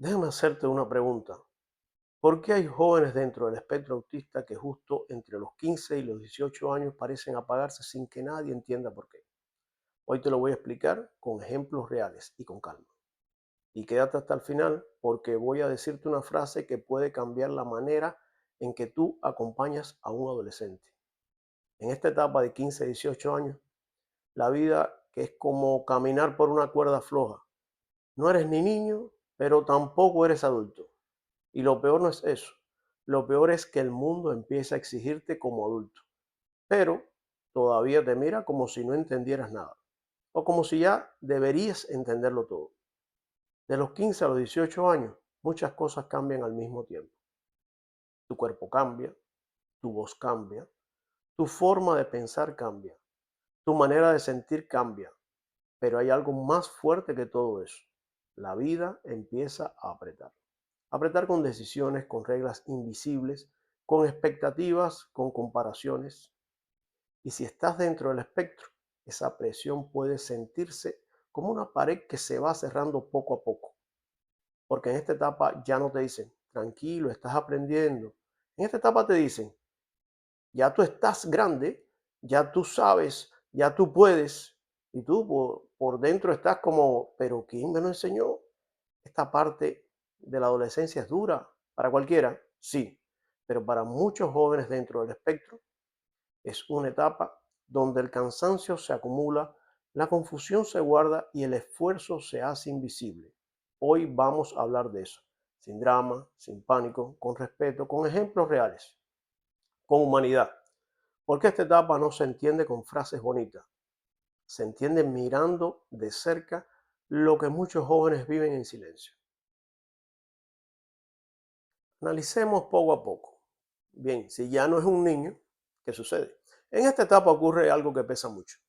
Déjame hacerte una pregunta. ¿Por qué hay jóvenes dentro del espectro autista que justo entre los 15 y los 18 años parecen apagarse sin que nadie entienda por qué? Hoy te lo voy a explicar con ejemplos reales y con calma. Y quédate hasta el final porque voy a decirte una frase que puede cambiar la manera en que tú acompañas a un adolescente. En esta etapa de 15 a 18 años, la vida que es como caminar por una cuerda floja. No eres ni niño, pero tampoco eres adulto. Y lo peor no es eso. Lo peor es que el mundo empieza a exigirte como adulto, pero todavía te mira como si no entendieras nada, o como si ya deberías entenderlo todo. De los 15 a los 18 años, muchas cosas cambian al mismo tiempo. Tu cuerpo cambia, tu voz cambia, tu forma de pensar cambia, tu manera de sentir cambia, pero hay algo más fuerte que todo eso. La vida empieza a apretar. Apretar con decisiones, con reglas invisibles, con expectativas, con comparaciones. Y si estás dentro del espectro, esa presión puede sentirse como una pared que se va cerrando poco a poco. Porque en esta etapa ya no te dicen, tranquilo, estás aprendiendo. En esta etapa te dicen, ya tú estás grande, ya tú sabes, ya tú puedes. Y tú por dentro estás como, pero ¿quién me lo enseñó? Esta parte de la adolescencia es dura para cualquiera, sí, pero para muchos jóvenes dentro del espectro es una etapa donde el cansancio se acumula, la confusión se guarda y el esfuerzo se hace invisible. Hoy vamos a hablar de eso, sin drama, sin pánico, con respeto, con ejemplos reales, con humanidad, porque esta etapa no se entiende con frases bonitas, se entiende mirando de cerca lo que muchos jóvenes viven en silencio. Analicemos poco a poco. Bien, si ya no es un niño, ¿qué sucede? En esta etapa ocurre algo que pesa mucho.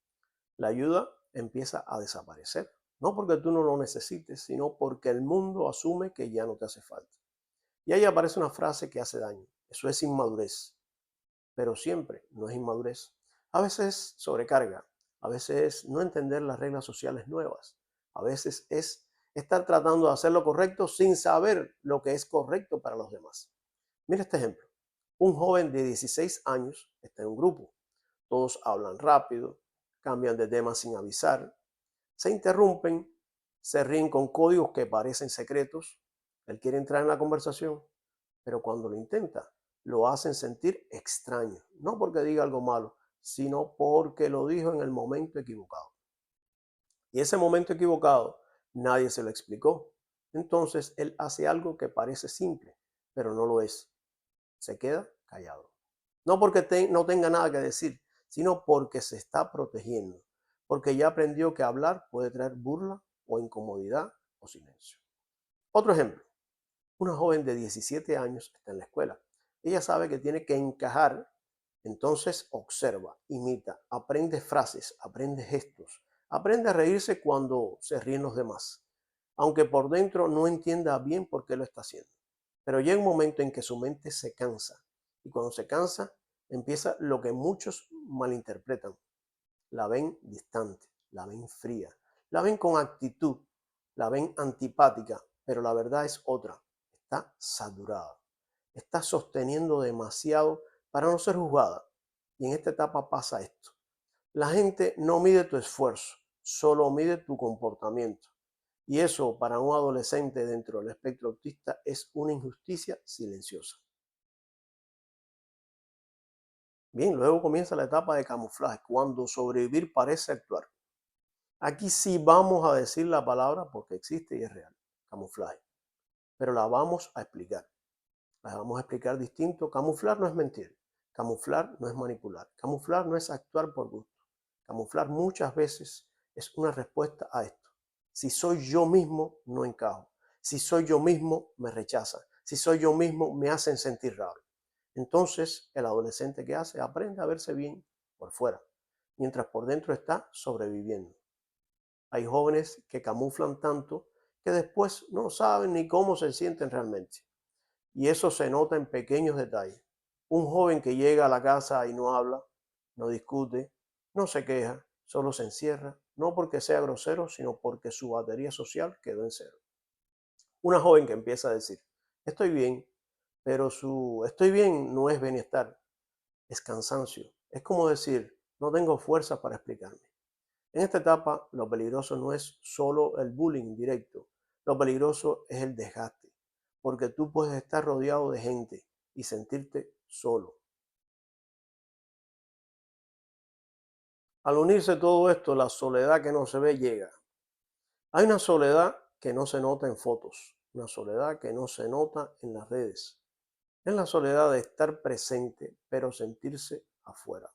La ayuda empieza a desaparecer. No porque tú no lo necesites, sino porque el mundo asume que ya no te hace falta. Y ahí aparece una frase que hace daño. Eso es inmadurez. Pero siempre no es inmadurez. A veces sobrecarga. A veces es no entender las reglas sociales nuevas. A veces es estar tratando de hacer lo correcto sin saber lo que es correcto para los demás. Mira este ejemplo. Un joven de 16 años está en un grupo. Todos hablan rápido, cambian de tema sin avisar, se interrumpen, se ríen con códigos que parecen secretos. Él quiere entrar en la conversación, pero cuando lo intenta, lo hacen sentir extraño. No porque diga algo malo, sino porque lo dijo en el momento equivocado. Y ese momento equivocado nadie se lo explicó. Entonces él hace algo que parece simple, pero no lo es. Se queda callado. No porque no tenga nada que decir, sino porque se está protegiendo, porque ya aprendió que hablar puede traer burla o incomodidad o silencio. Otro ejemplo, una joven de 17 años está en la escuela. Ella sabe que tiene que encajar, entonces observa, imita, aprende frases, aprende gestos, aprende a reírse cuando se ríen los demás, aunque por dentro no entienda bien por qué lo está haciendo. Pero llega un momento en que su mente se cansa y cuando se cansa empieza lo que muchos malinterpretan. La ven distante, la ven fría, la ven con actitud, la ven antipática, pero la verdad es otra. Está saturada, está sosteniendo demasiado para no ser juzgada. Y en esta etapa pasa esto. La gente no mide tu esfuerzo, solo mide tu comportamiento. Y eso para un adolescente dentro del espectro autista es una injusticia silenciosa. Bien, luego comienza la etapa de camuflaje, cuando sobrevivir parece actuar. Aquí sí vamos a decir la palabra porque existe y es real, camuflaje, pero la vamos a explicar. La vamos a explicar distinto. Camuflar no es mentir, camuflar no es manipular, camuflar no es actuar por gusto. Camuflar muchas veces es una respuesta a esto. Si soy yo mismo, no encajo. Si soy yo mismo, me rechazan. Si soy yo mismo, me hacen sentir raro. Entonces, el adolescente que hace aprende a verse bien por fuera, mientras por dentro está sobreviviendo. Hay jóvenes que camuflan tanto que después no saben ni cómo se sienten realmente. Y eso se nota en pequeños detalles. Un joven que llega a la casa y no habla, no discute, no se queja, solo se encierra, no porque sea grosero, sino porque su batería social quedó en cero. Una joven que empieza a decir, estoy bien, pero su estoy bien no es bienestar, es cansancio. Es como decir, no tengo fuerza para explicarme. En esta etapa, lo peligroso no es solo el bullying directo, lo peligroso es el desgaste, porque tú puedes estar rodeado de gente y sentirte solo. Al unirse todo esto, la soledad que no se ve llega. Hay una soledad que no se nota en fotos, una soledad que no se nota en las redes. Es la soledad de estar presente, pero sentirse afuera.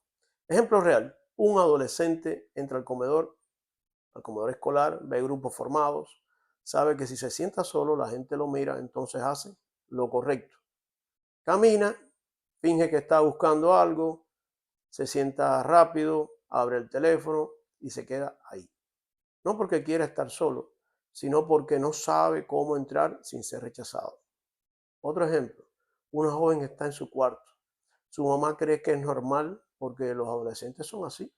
Ejemplo real, un adolescente entra al comedor escolar, ve grupos formados, sabe que si se sienta solo, la gente lo mira, entonces hace lo correcto. Camina, finge que está buscando algo, se sienta rápido, abre el teléfono y se queda ahí. No porque quiera estar solo, sino porque no sabe cómo entrar sin ser rechazado. Otro ejemplo, una joven está en su cuarto. Su mamá cree que es normal porque los adolescentes son así,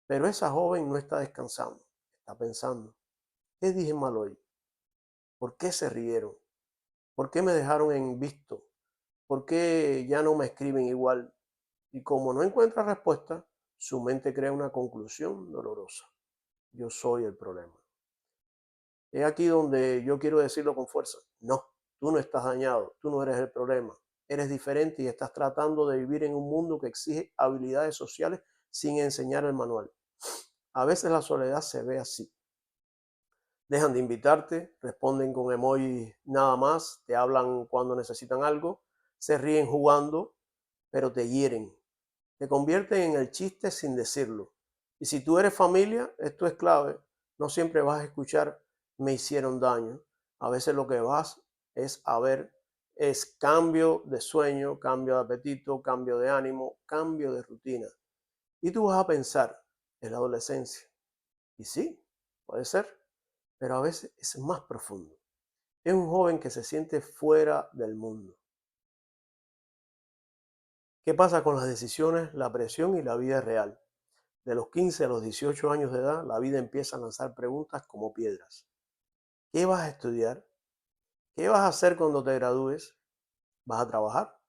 pero esa joven no está descansando, está pensando, ¿qué dije mal hoy? ¿Por qué se rieron? ¿Por qué me dejaron en visto? ¿Por qué ya no me escriben igual? Y como no encuentra respuesta, su mente crea una conclusión dolorosa. Yo soy el problema. Es aquí donde yo quiero decirlo con fuerza. No, tú no estás dañado, tú no eres el problema. Eres diferente y estás tratando de vivir en un mundo que exige habilidades sociales sin enseñar el manual. A veces la soledad se ve así. Dejan de invitarte, responden con emojis nada más, te hablan cuando necesitan algo, se ríen jugando, pero te hieren. Te convierten en el chiste sin decirlo. Y si tú eres familia, esto es clave. No siempre vas a escuchar me hicieron daño. A veces lo que vas es a ver es cambio de sueño, cambio de apetito, cambio de ánimo, cambio de rutina. Y tú vas a pensar, es la adolescencia. Y sí, puede ser, pero a veces es más profundo. Es un joven que se siente fuera del mundo. ¿Qué pasa con las decisiones, la presión y la vida real? De los 15 a los 18 años de edad, la vida empieza a lanzar preguntas como piedras. ¿Qué vas a estudiar? ¿Qué vas a hacer cuando te gradúes? ¿Vas a trabajar?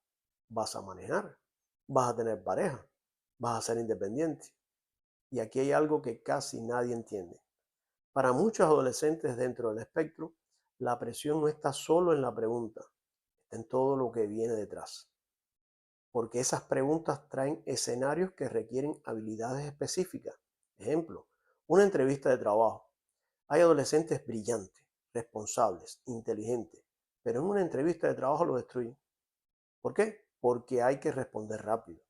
¿Vas a manejar? ¿Vas a tener pareja? ¿Vas a ser independiente? Y aquí hay algo que casi nadie entiende. Para muchos adolescentes dentro del espectro, la presión no está solo en la pregunta, está en todo lo que viene detrás. Porque esas preguntas traen escenarios que requieren habilidades específicas. Ejemplo, una entrevista de trabajo. Hay adolescentes brillantes, responsables, inteligentes, pero en una entrevista de trabajo lo destruyen. ¿Por qué? Porque hay que responder rápido,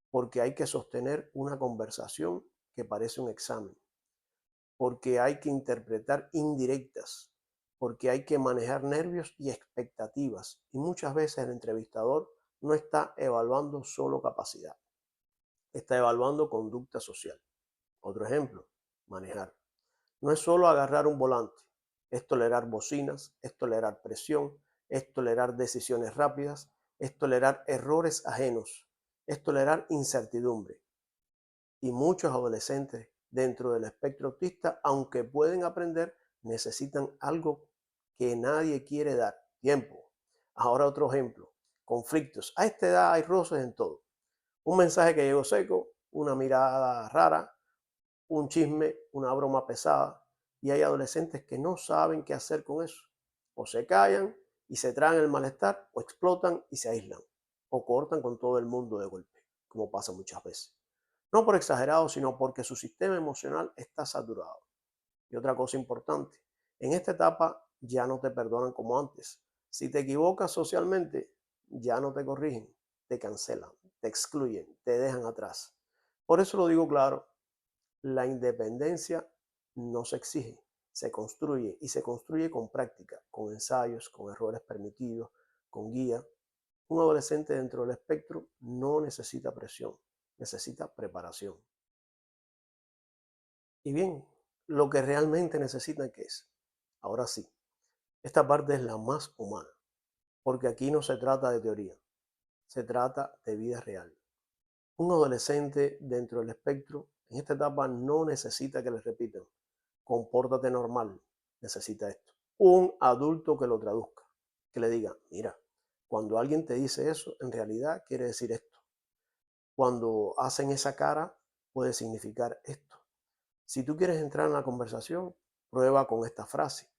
porque hay que sostener una conversación que parece un examen, porque hay que interpretar indirectas, porque hay que manejar nervios y expectativas. Y muchas veces el entrevistador no está evaluando solo capacidad, está evaluando conducta social. Otro ejemplo, manejar. No es solo agarrar un volante, es tolerar bocinas, es tolerar presión, es tolerar decisiones rápidas, es tolerar errores ajenos, es tolerar incertidumbre. Y muchos adolescentes dentro del espectro autista, aunque pueden aprender, necesitan algo que nadie quiere dar, tiempo. Ahora otro ejemplo, conflictos. A esta edad hay roces en todo. Un mensaje que llegó seco, una mirada rara, un chisme, una broma pesada, y hay adolescentes que no saben qué hacer con eso. O se callan y se traen el malestar, o explotan y se aíslan, o cortan con todo el mundo de golpe, como pasa muchas veces. No por exagerado, sino porque su sistema emocional está saturado. Y otra cosa importante, en esta etapa ya no te perdonan como antes. Si te equivocas socialmente, ya no te corrigen, te cancelan, te excluyen, te dejan atrás. Por eso lo digo claro, la independencia no se exige, se construye y se construye con práctica, con ensayos, con errores permitidos, con guía. Un adolescente dentro del espectro no necesita presión, necesita preparación. Y bien, lo que realmente necesitan, ¿qué es? Ahora sí, esta parte es la más humana, porque aquí no se trata de teoría, se trata de vida real. Un adolescente dentro del espectro en esta etapa no necesita que le repitan, compórtate normal, necesita esto. un adulto que lo traduzca, que le diga, mira, cuando alguien te dice eso, en realidad quiere decir esto. Cuando hacen esa cara, puede significar esto. Si tú quieres entrar en la conversación, prueba con esta frase.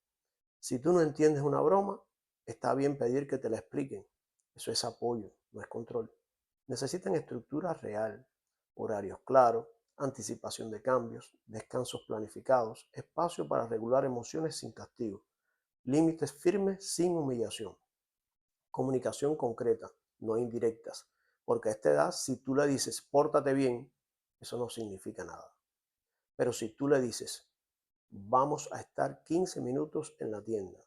Si tú no entiendes una broma, está bien pedir que te la expliquen. Eso es apoyo, no es control. Necesitan estructura real, horarios claros, anticipación de cambios, descansos planificados, espacio para regular emociones sin castigo, límites firmes sin humillación, comunicación concreta, no indirectas, porque a esta edad, si tú le dices, pórtate bien, eso no significa nada. Pero si tú le dices, vamos a estar 15 minutos en la tienda,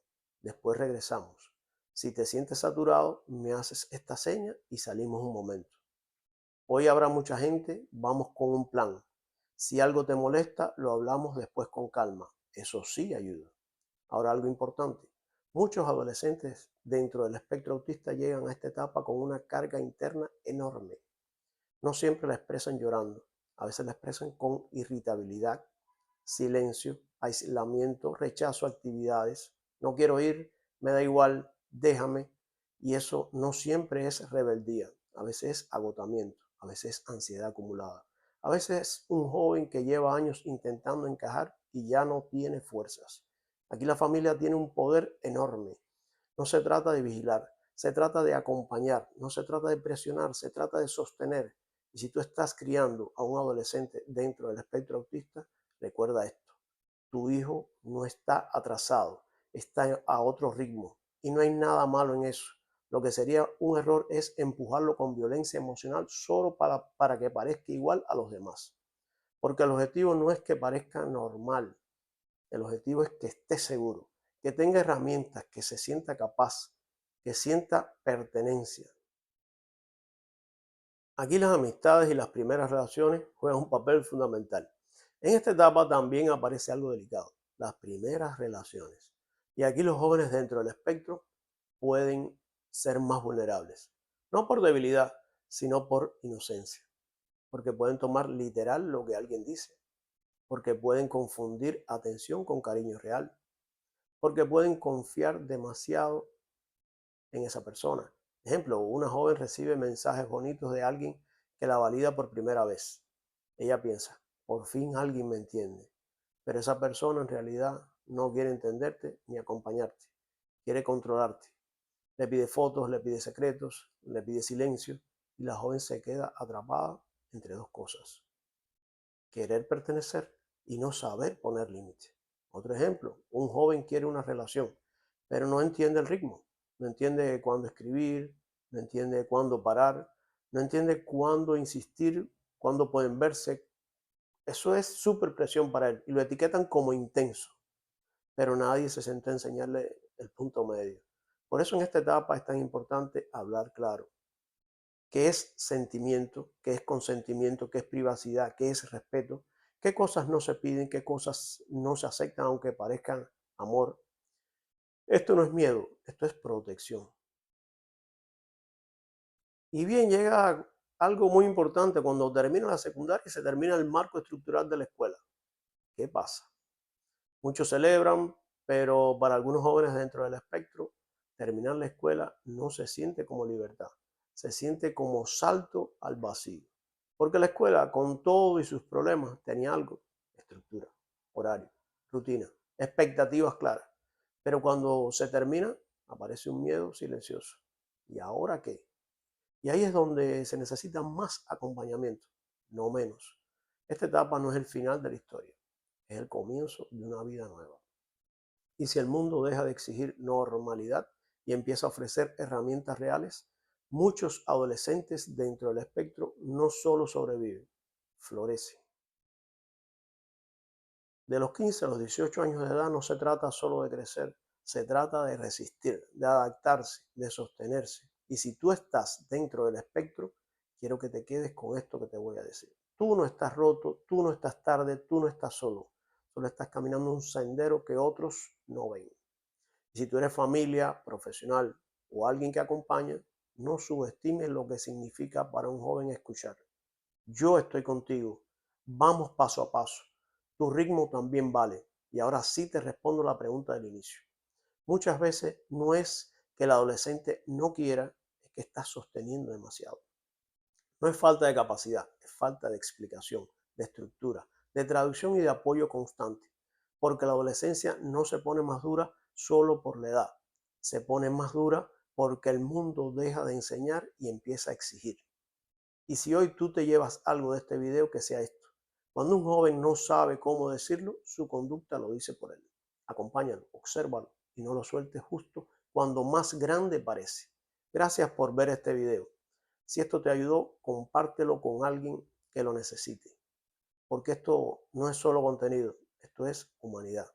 después regresamos. Si te sientes saturado, me haces esta seña y salimos un momento. Hoy habrá mucha gente, vamos con un plan. Si algo te molesta, lo hablamos después con calma. Eso sí ayuda. Ahora algo importante. Muchos adolescentes dentro del espectro autista llegan a esta etapa con una carga interna enorme. No siempre la expresan llorando, a veces la expresan con irritabilidad, silencio, aislamiento, rechazo a actividades. No quiero ir, me da igual, déjame. Y eso no siempre es rebeldía, a veces es agotamiento, a veces es ansiedad acumulada. A veces es un joven que lleva años intentando encajar y ya no tiene fuerzas. Aquí la familia tiene un poder enorme. No se trata de vigilar, se trata de acompañar, no se trata de presionar, se trata de sostener. Y si tú estás criando a un adolescente dentro del espectro autista, recuerda esto, tu hijo no está atrasado, está a otro ritmo y no hay nada malo en eso. Lo que sería un error es empujarlo con violencia emocional solo para que parezca igual a los demás. Porque el objetivo no es que parezca normal, el objetivo es que esté seguro, que tenga herramientas, que se sienta capaz, que sienta pertenencia. Aquí las amistades y las primeras relaciones juegan un papel fundamental. En esta etapa también aparece algo delicado, las primeras relaciones. Y aquí los jóvenes dentro del espectro pueden ser más vulnerables, no por debilidad, sino por inocencia, porque pueden tomar literal lo que alguien dice, porque pueden confundir atención con cariño real, porque pueden confiar demasiado en esa persona. Ejemplo, una joven recibe mensajes bonitos de alguien que la valida por primera vez. Ella piensa, por fin alguien me entiende, pero esa persona en realidad no quiere entenderte ni acompañarte, quiere controlarte. Le pide fotos, le pide secretos, le pide silencio y la joven se queda atrapada entre dos cosas. Querer pertenecer y no saber poner límite. Otro ejemplo, un joven quiere una relación, pero no entiende el ritmo, no entiende cuándo escribir, no entiende cuándo parar, no entiende cuándo insistir, cuándo pueden verse. Eso es súper presión para él y lo etiquetan como intenso, pero nadie se sentó a enseñarle el punto medio. Por eso en esta etapa es tan importante hablar claro. ¿Qué es sentimiento? ¿Qué es consentimiento? ¿Qué es privacidad? ¿Qué es respeto? ¿Qué cosas no se piden? ¿Qué cosas no se aceptan aunque parezcan amor? Esto no es miedo, esto es protección. Y bien, llega algo muy importante cuando termina la secundaria y se termina el marco estructural de la escuela. ¿Qué pasa? Muchos celebran, pero para algunos jóvenes dentro del espectro, terminar la escuela no se siente como libertad, se siente como salto al vacío. Porque la escuela, con todo y sus problemas, tenía algo, estructura, horario, rutina, expectativas claras. Pero cuando se termina, aparece un miedo silencioso. ¿Y ahora qué? Y ahí es donde se necesita más acompañamiento, no menos. Esta etapa no es el final de la historia, es el comienzo de una vida nueva. Y si el mundo deja de exigir normalidad y empieza a ofrecer herramientas reales, muchos adolescentes dentro del espectro no solo sobreviven, florecen. De los 15 a los 18 años de edad no se trata solo de crecer, se trata de resistir, de adaptarse, de sostenerse. Y si tú estás dentro del espectro, quiero que te quedes con esto que te voy a decir. Tú no estás roto, tú no estás tarde, tú no estás solo. Solo estás caminando un sendero que otros no ven. Y si tú eres familia, profesional o alguien que acompaña, no subestimes lo que significa para un joven escuchar. Yo estoy contigo. Vamos paso a paso. Tu ritmo también vale. Y ahora sí te respondo la pregunta del inicio. Muchas veces no es que el adolescente no quiera, es que está sosteniendo demasiado. No es falta de capacidad, es falta de explicación, de estructura, de traducción y de apoyo constante. Porque la adolescencia no se pone más dura solo por la edad, se pone más dura porque el mundo deja de enseñar y empieza a exigir. Y si hoy tú te llevas algo de este video, que sea esto. Cuando un joven no sabe cómo decirlo, su conducta lo dice por él. Acompáñalo, obsérvalo y no lo sueltes justo cuando más grande parece. Gracias por ver este video. Si esto te ayudó, compártelo con alguien que lo necesite. Porque esto no es solo contenido, esto es humanidad.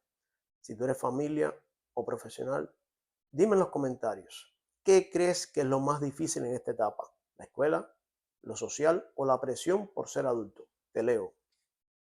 Si tú eres familia o profesional, dime en los comentarios, ¿qué crees que es lo más difícil en esta etapa? ¿La escuela, lo social o la presión por ser adulto? Te leo.